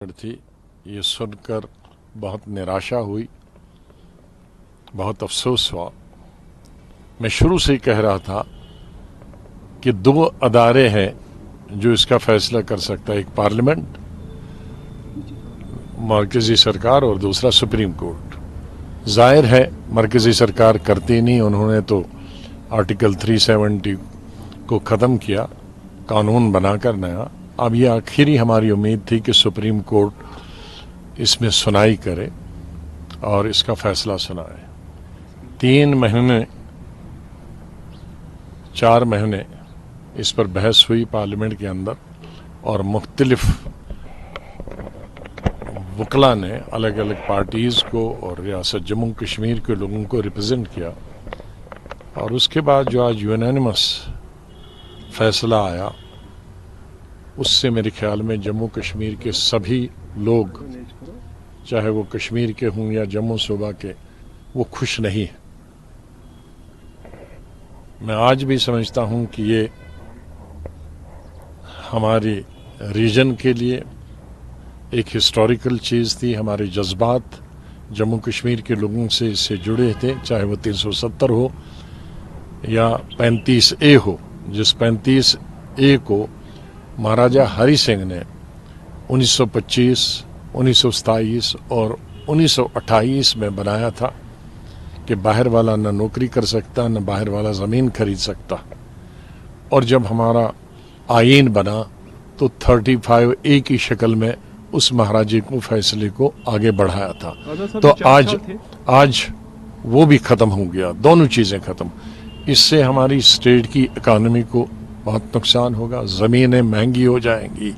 Appointment थी, ये सुनकर बहुत निराशा हुई, बहुत अफसोस हुआ। मैं शुरू से ही कह रहा था कि दो अदारे हैं जो इसका फैसला कर सकता है, एक पार्लियामेंट, मरकजी सरकार, और दूसरा सुप्रीम कोर्ट। जाहिर है मरकजी सरकार करती नहीं, उन्होंने तो आर्टिकल 370 को ख़त्म किया, कानून बनाकर नया। अब ये आखिरी हमारी उम्मीद थी कि सुप्रीम कोर्ट इसमें सुनाई करे और इसका फैसला सुनाए। 3 महीने 4 महीने इस पर बहस हुई पार्लियामेंट के अंदर, और मुख्तलिफ वकला ने अलग अलग पार्टीज़ को और रियासत जम्मू कश्मीर के लोगों को रिप्रेजेंट किया, और उसके बाद जो आज यूनानिमस फैसला आया, उससे मेरे ख्याल में जम्मू कश्मीर के सभी लोग, चाहे वो कश्मीर के हों या जम्मू सूबा के, वो खुश नहीं है। मैं आज भी समझता हूं कि ये हमारे रीजन के लिए एक हिस्टोरिकल चीज़ थी। हमारे जज्बात जम्मू कश्मीर के लोगों से इससे जुड़े थे, चाहे वो 370 हो या 35A हो, जिस 35A को महाराजा हरि सिंह ने 1925, 1927 और 1928 में बनाया था कि बाहर वाला न नौकरी कर सकता, न बाहर वाला ज़मीन खरीद सकता। और जब हमारा आईन बना तो 35A की शक्ल में उस महाराजे को फैसले को आगे बढ़ाया था। तो आज वो भी ख़त्म हो गया, दोनों चीज़ें ख़त्म। इससे हमारी स्टेट की इकानमी को बहुत नुकसान होगा, ज़मीनें महंगी हो जाएंगी,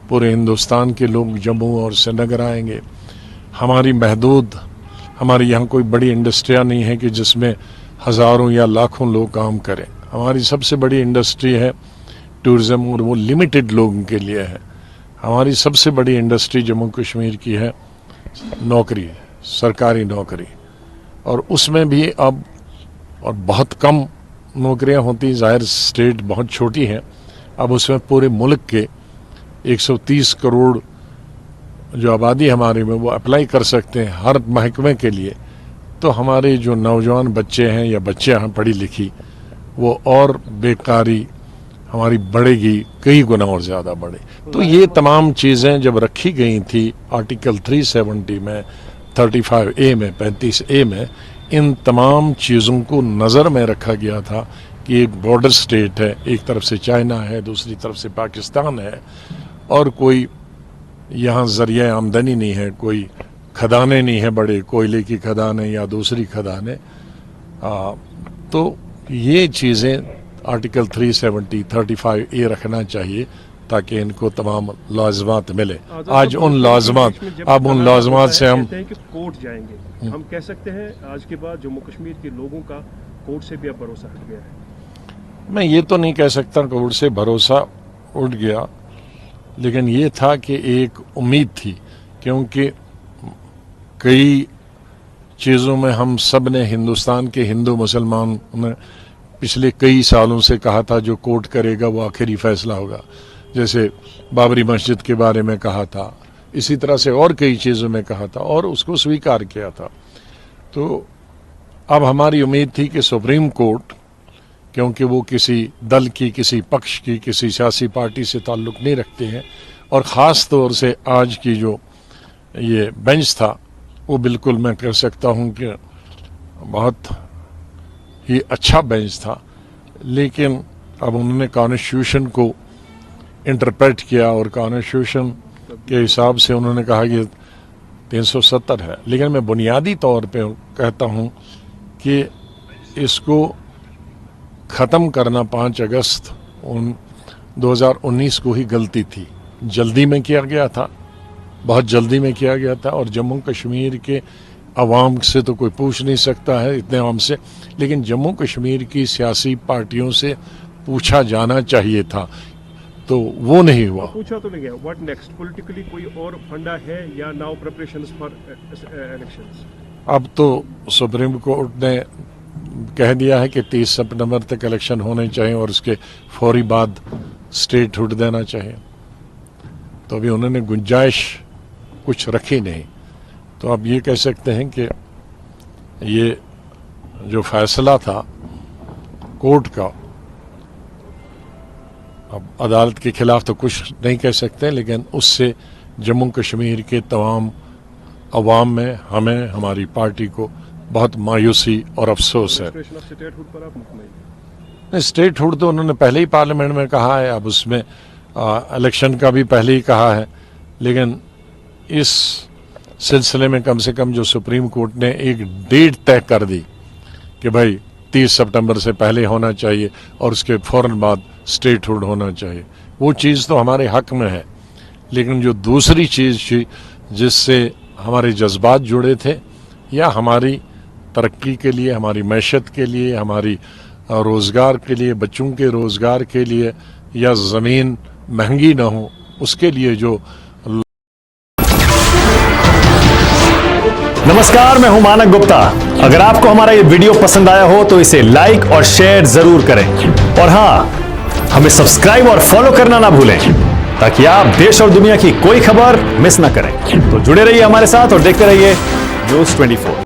पूरे हिंदुस्तान के लोग जम्मू और श्रीनगर आएंगे। हमारी यहाँ कोई बड़ी इंडस्ट्रियाँ नहीं है कि जिसमें हज़ारों या लाखों लोग काम करें। हमारी सबसे बड़ी इंडस्ट्री है टूरिज़्म, और वो लिमिटेड लोगों के लिए है। हमारी सबसे बड़ी इंडस्ट्री जम्मू कश्मीर की है नौकरी, सरकारी नौकरी, और उसमें भी अब और बहुत कम नौकरियां होती। ज़ाहिर स्टेट बहुत छोटी है, अब उसमें पूरे मुल्क के 130 करोड़ जो आबादी हमारे में, वो अप्लाई कर सकते हैं हर महकमे के लिए। तो हमारे जो नौजवान बच्चे हैं या बच्चियां हैं पढ़ी लिखी, वो और बेकारी हमारी बढ़ेगी, कई गुना और ज़्यादा बढ़े। तो ये तमाम चीज़ें जब रखी गई थी आर्टिकल 370 में, 35A में, 35A में, इन तमाम चीज़ों को नज़र में रखा गया था कि एक बॉर्डर स्टेट है, एक तरफ से चाइना है, दूसरी तरफ से पाकिस्तान है, और कोई यहाँ ज़रिया आमदनी नहीं है, कोई खदानें नहीं है, बड़े कोयले की खदानें या दूसरी खदानें। तो ये चीज़ें आर्टिकल 370, 35A रखना चाहिए ताकि इनको तमाम लाज़िमात मिले। आज उन लाज़िमात से हम कोर्ट जाएंगे, हम कह सकते हैं आज के बाद जम्मू कश्मीर के लोगों का कोर्ट से भी अब भरोसा हट गया है। मैं ये तो नहीं कह सकता कोर्ट से भरोसा उठ गया, लेकिन ये था कि एक उम्मीद थी, क्योंकि कई चीज़ों में हम सब ने, हिंदुस्तान के हिंदू मुसलमान ने पिछले कई सालों से कहा था जो कोर्ट करेगा वो आखिरी फैसला होगा। जैसे बाबरी मस्जिद के बारे में कहा था, इसी तरह से और कई चीज़ों में कहा था, और उसको स्वीकार किया था। तो अब हमारी उम्मीद थी कि सुप्रीम कोर्ट, क्योंकि वो किसी दल की, किसी पक्ष की, किसी सियासी पार्टी से ताल्लुक़ नहीं रखते हैं, और ख़ास तौर से आज की जो ये बेंच था, वो बिल्कुल मैं कह सकता हूँ कि बहुत ही अच्छा बेंच था। लेकिन अब उन्होंने कॉन्स्टिट्यूशन को इंटरप्रेट किया, और कॉन्स्टिट्यूशन के हिसाब से उन्होंने कहा कि 370 है। लेकिन मैं बुनियादी तौर पे कहता हूँ कि इसको ख़त्म करना 5 अगस्त 2019 को ही गलती थी। जल्दी में किया गया था, बहुत जल्दी में किया गया था, और जम्मू कश्मीर के अवाम से तो कोई पूछ नहीं सकता है इतने आम से, लेकिन जम्मू कश्मीर की सियासी पार्टियों से पूछा जाना चाहिए था, तो वो नहीं हुआ। पूछा तो नहीं गया। What next? पॉलिटिकली कोई और फंडा है या नाउ प्रिपरेशंस फॉर इलेक्शंस? अब तो सुप्रीम कोर्ट ने कह दिया है कि 30 सितंबर तक इलेक्शन होने चाहिए, और उसके फौरी बाद स्टेट हुड देना चाहिए। तो अभी उन्होंने गुंजाइश कुछ रखी नहीं। तो अब ये कह सकते हैं कि ये जो फैसला था कोर्ट का, अब अदालत के खिलाफ तो कुछ नहीं कह सकते, लेकिन उससे जम्मू कश्मीर के तमाम अवाम में, हमें, हमारी पार्टी को बहुत मायूसी और अफसोस है। Restoration of statehood पर आप मुतमईन हैं? स्टेट हुड तो उन्होंने पहले ही पार्लियामेंट में कहा है, अब उसमें इलेक्शन का भी पहले ही कहा है, लेकिन इस सिलसिले में कम से कम जो सुप्रीम कोर्ट ने एक डेट तय कर दी कि भाई 30 सितंबर से पहले होना चाहिए और उसके फौरन बाद स्टेट हुड होना चाहिए, वो चीज़ तो हमारे हक में है। लेकिन जो दूसरी चीज़ थी जिससे हमारे जज्बात जुड़े थे, या हमारी तरक्की के लिए, हमारी मैशत के लिए, हमारी रोज़गार के लिए, बच्चों के रोज़गार के लिए, या ज़मीन महंगी ना हो उसके लिए जो। नमस्कार, मैं हूं मानक गुप्ता। अगर आपको हमारा ये वीडियो पसंद आया हो तो इसे लाइक और शेयर जरूर करें, और हाँ, हमें सब्सक्राइब और फॉलो करना ना भूलें ताकि आप देश और दुनिया की कोई खबर मिस ना करें। तो जुड़े रहिए हमारे साथ और देखते रहिए न्यूज़ 24।